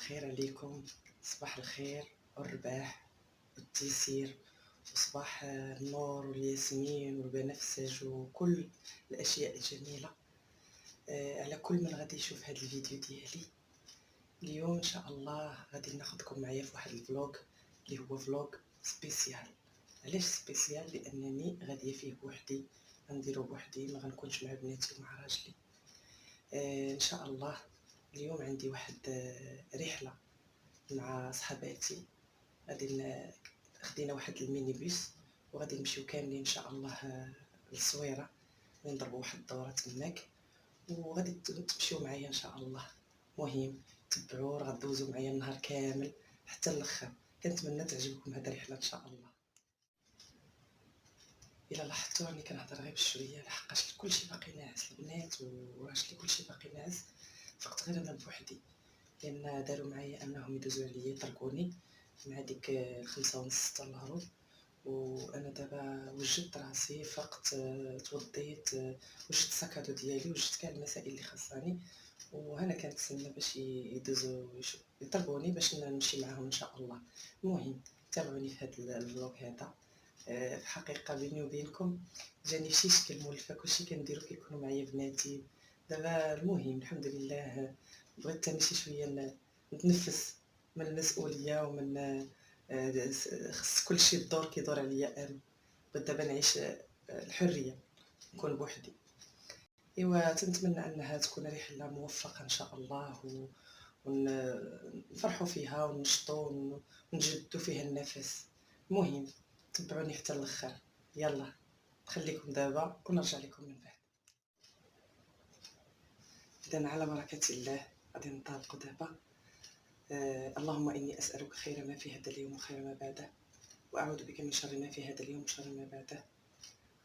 الخير عليكم، صباح الخير والرباح والتيسير، وصباح النور والياسمين والبنفسج وكل الأشياء الجميلة على كل من غادي يشوف هذا الفيديو ديالي. اليوم إن شاء الله غادي ناخدكم معايا في واحد الفلوق اللي هو فلوق سبيسيال. علاش سبيسيال؟ لأنني غادية فيه بوحدي، غنديرو بوحدي، ما غنكونش مع بناتي ومع راجلي. إن شاء الله اليوم عندي واحد رحلة مع صحباتي، غادي خدينا واحد الميني بيس وغادي نمشيو كاملين ان شاء الله للصويره، غادي نضربوا واحد الدوره تماك وغادي تمشيو معايا ان شاء الله. مهم تبعوا، راه غدوزوا معايا النهار كامل حتى الاخر. كنتمنى تعجبكم هذه الرحله ان شاء الله. الا لاحظتوا راني كنهضر غير بشويه لحقاش كلشي باقي ناعس، البنات وراجلي كلشي باقي ناعس، فقط غير انا بوحدي، لان داروا معايا انهم يدوزوا عليا يطرقوني مع ديك 5:30 6 الهروب. وانا دابا وجدت راسي، فقت توضيت، وجدت الساكادو ديالي، وجدت كاع المسائل اللي خاصاني، وهنا كنتسنى باش يدوزوا يطرقوني باش نمشي معاهم ان شاء الله. المهم تابعوني في هذا الفلوق هذا. في الحقيقه بيني وبينكم جاني شي شكل مولفه، كلشي كنديرو كيكونوا معايا بناتي. دابا المهم الحمد لله بغيت تاني شي شويه نتنفس من المسؤوليه ومن خص كلشي الدور كيدور عليا انا. بغيت دابا نعيش الحريه، نكون بوحدي. ايوا تنتمنى انها تكون رحله موفقه ان شاء الله، ونفرحوا فيها ونشطوا ونجدوا فيها النفس. المهم تبعوني حتى الاخر. يلا نخليكم دابا ونرجع لكم من بعد. اذا على بركه الله غادي ننطلقوا دابا. اللهم إني أسألك خير ما في هذا اليوم وخير ما بعده، وأعوذ بك من شر ما في هذا اليوم وشر ما بعده.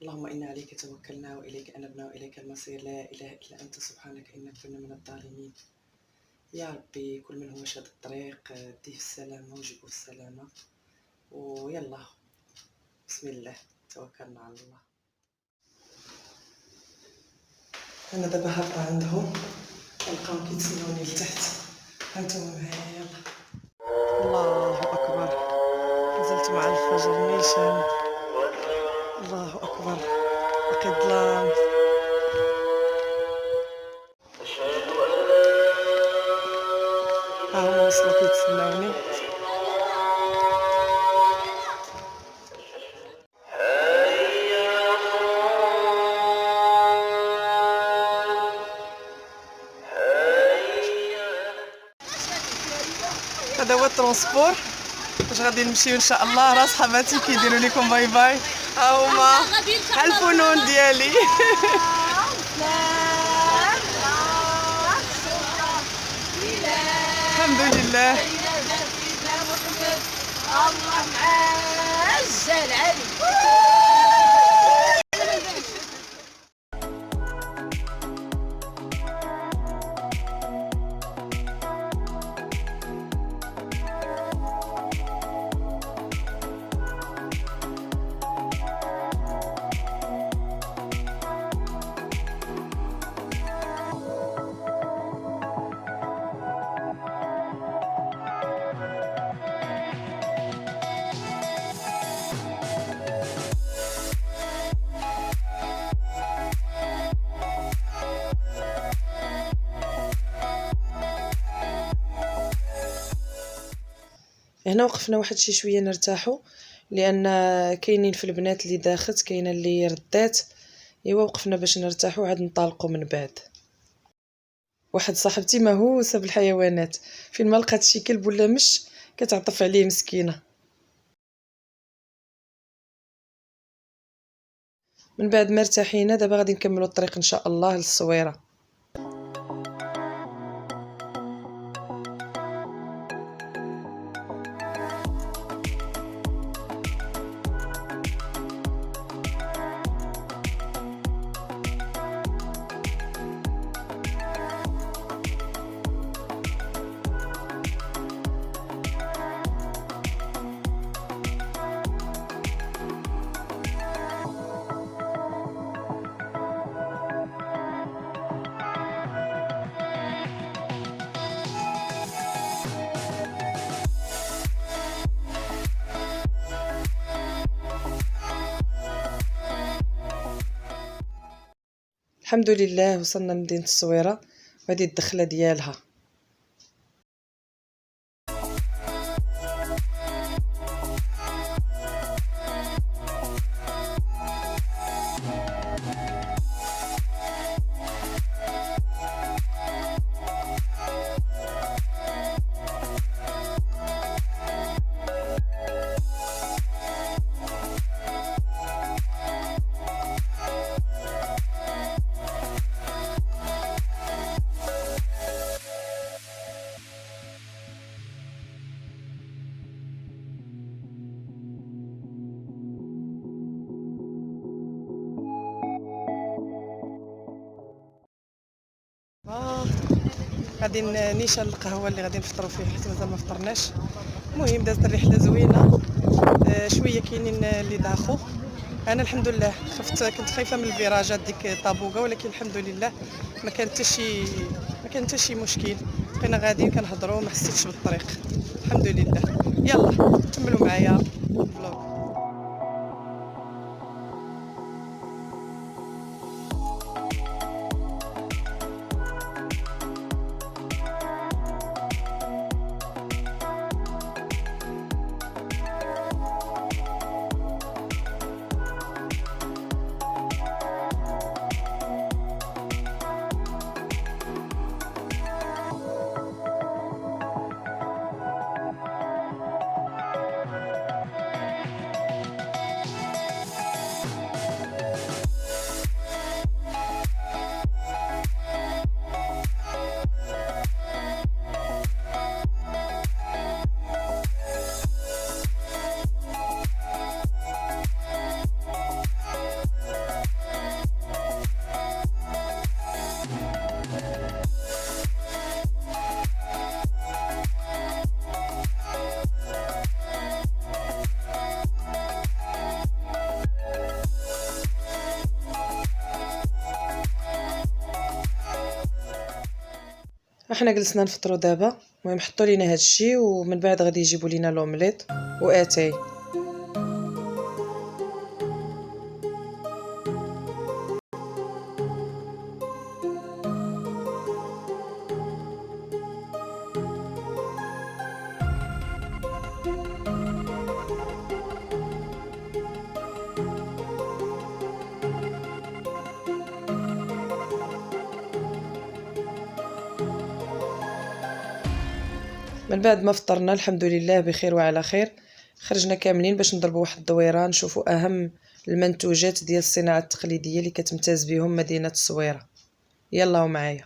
اللهم إنا عليك توكلنا وإليك أنبنا وإليك المصير، لا إله إلا أنت سبحانك إنا كنا من الظالمين. يا ربي كل من هو شاد الطريق ديه في السلامة وجيبه في السلامة. ويلا بسم الله توكلنا على الله. أنا دابا هابطة عندهم، نلقاهم كيتسناوني لتحت. هانتوما معايا، يلا. الله أكبر، نزلت مع الفجر نيشان. الله أكبر، باقي الظلام. ها هما وصلوا كيتسناوني. هذا هو الترونسبور باش غادي نمشيو ان شاء الله. راه صحاباتي كيديروا لكم باي باي، ها هما ها الفنون ديالي. الحمد لله. الله معزل علي. هنا وقفنا واحد شي شويه نرتاحوا، لان كاينين في البنات اللي داخت، كاينه اللي ردات. ايوا وقفنا باش نرتاحوا عاد نطالقوا من بعد. واحد صاحبتي مهووسه بالحيوانات، فين ما لقات شي كلب ولا مش كتعطف عليه مسكينه. من بعد ما ارتاحينا دابا غادي نكملوا الطريق ان شاء الله للصويره. الحمد لله وصلنا لمدينة الصويرة وهذه الدخلة ديالها. غادي نيشان القهوه اللي غادي نفطروا فيه حيت مازال ما فطرناش. المهم دازت الرحله زوينه. شويه كاينين اللي داخو. انا الحمد لله كنت خايفه من الفيراجات ديك طابوقه، ولكن الحمد لله ما كان حتى شي مشكل. بقينا غاديين كنهضروا ما حسيتش بالطريق الحمد لله. يلا كملوا معايا الفلوق. احنا جلسنا نفطروا دابا. المهم حطوا لينا هذا الشيء ومن بعد غادي يجيبوا لينا لومليط واتاي. من بعد ما فطرنا الحمد لله بخير وعلى خير، خرجنا كاملين باش نضربوا واحد الدويره نشوفوا اهم المنتوجات ديال الصناعه التقليديه اللي كتمتاز بهم مدينه الصويره. يلا معايا.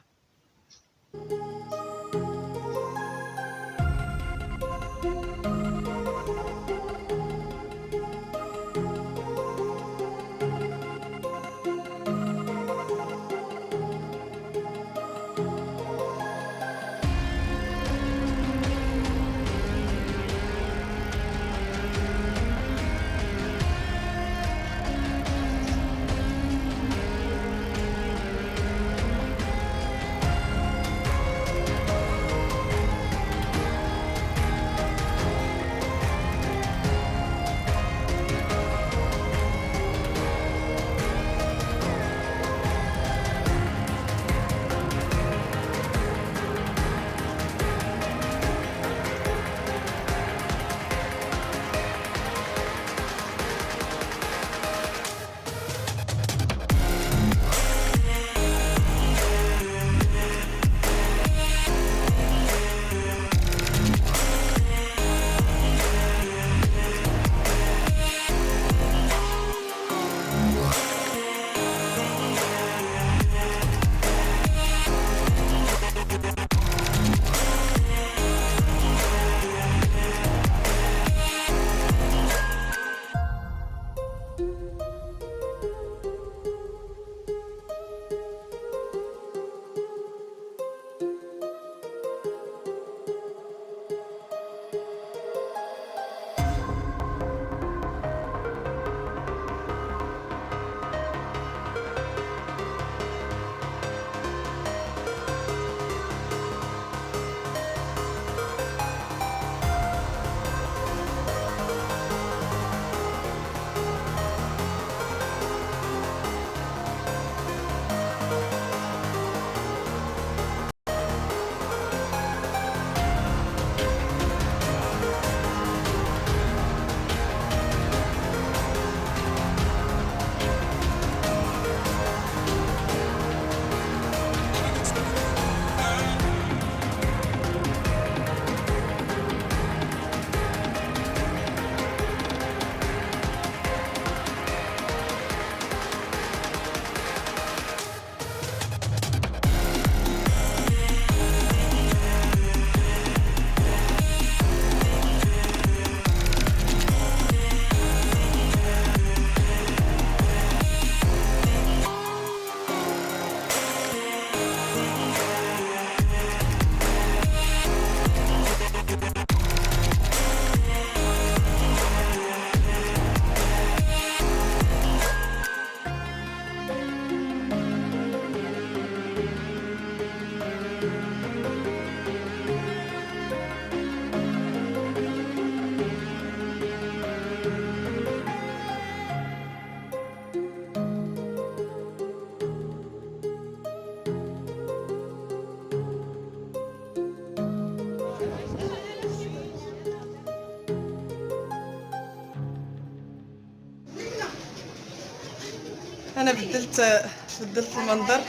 انا بدلت المنظر.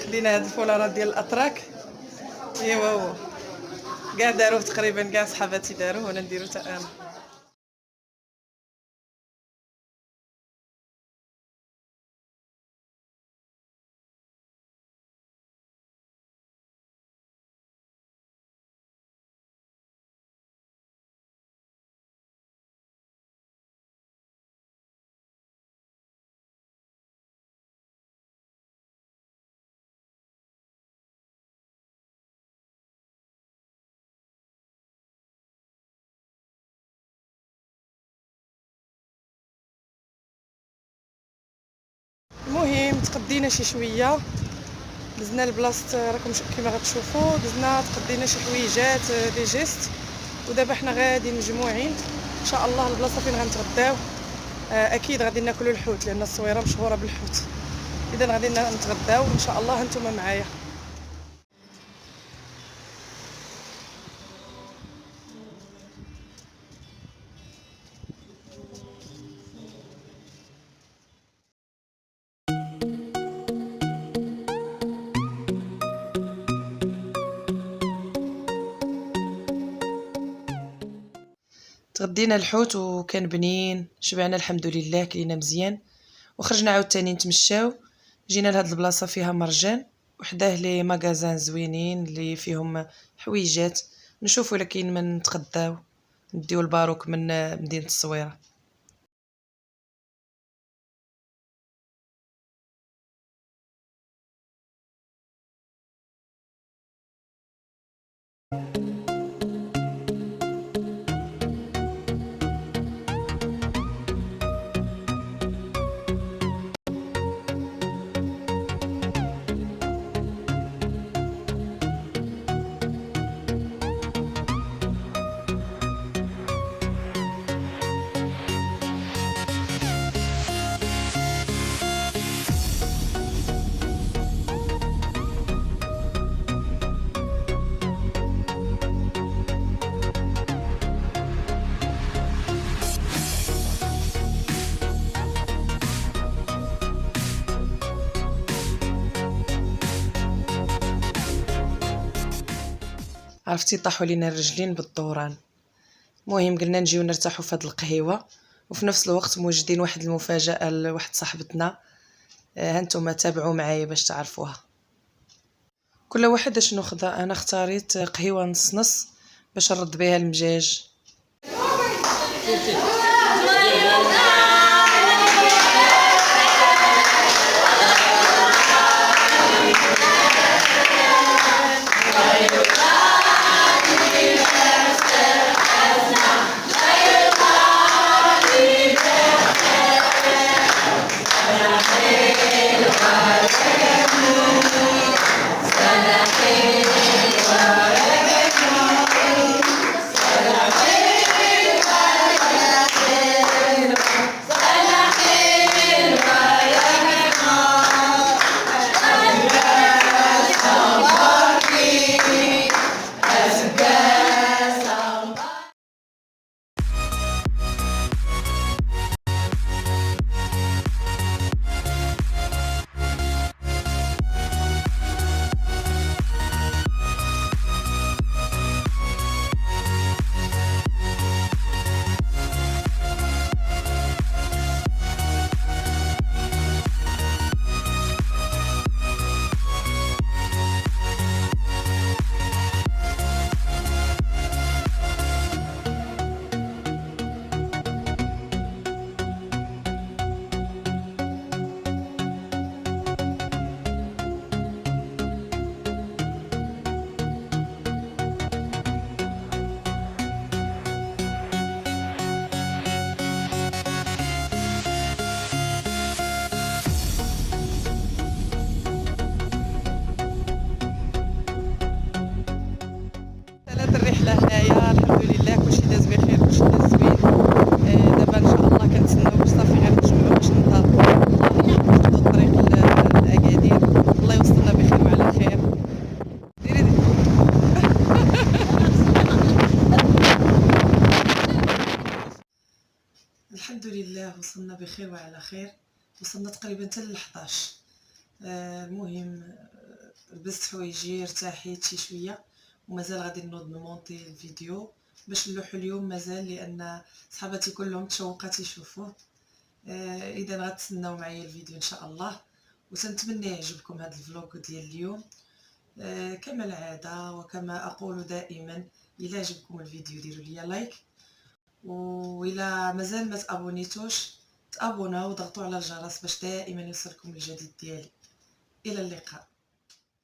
خدينا هاد الفولارات ديال الاتراك. ايوا هو كاع داروه تقريبا، كاع صحاباتي داروه وانا نديرو حتى انا. المهم تقدينا شي شويه، دزنا لبلاصه راكم كيما غتشوفوا، دزنا تقدينا شي حويجات لي جيست، ودابا حنا غادي مجموعين ان شاء الله البلاصه فين غنتغداو. اكيد غادي ناكلوا الحوت لان الصويره مشهوره بالحوت، اذا غادي نتغداو ان شاء الله. هانتوما معايا. تغدينا الحوت وكان بنين، شبعنا الحمد لله، كلينا مزيان وخرجنا عاوتاني نتمشاو. جينا لهاد البلاصه فيها مرجان وحداه لي ماغازان زوينين اللي فيهم حويجات، نشوفوا لكن من نتغداو نديو الباروك من مدينه الصويره. عرفتي طاحوا لينا الرجلين بالدوران. المهم قلنا نجيو نرتاحوا في هاد القهيوه، وفي نفس الوقت موجدين واحد المفاجاه لواحد صاحبتنا. هانتوما تابعوا معايا باش تعرفوها. كل واحد شنو خدا. انا اختاريت قهيوه نص نص باش نرد بها المجاج. الرحله هنايا الحمد لله كلشي داز بخير، كلشي داز زوين. دابا ان شاء الله كنتسناو باش صافي غنتجمعوا باش ننطلقوا ناخذوا الطريق لاكادير. الله يوصلنا بخير وعلى خير. ديري الحمد لله وصلنا بخير وعلى خير. وصلنا تقريبا حتى ل 11. المهم لبست حوايجي ارتاحيت شي شويه، ومازال غادي نوض نمونطي الفيديو باش نلوحو اليوم مازال، لان صحاباتي كلهم تشوقات يشوفوه. اذا غتسناو معايا الفيديو ان شاء الله، وتنتمنى يعجبكم هذا الفلوق ديال اليوم. كما العاده وكما اقول دائما، الا عجبكم الفيديو ديروا لي لايك، وإلا مازال ما تابونيتوش تابوناو وضغطوا على الجرس باش دائما يوصلكم الجديد ديالي. الى اللقاء.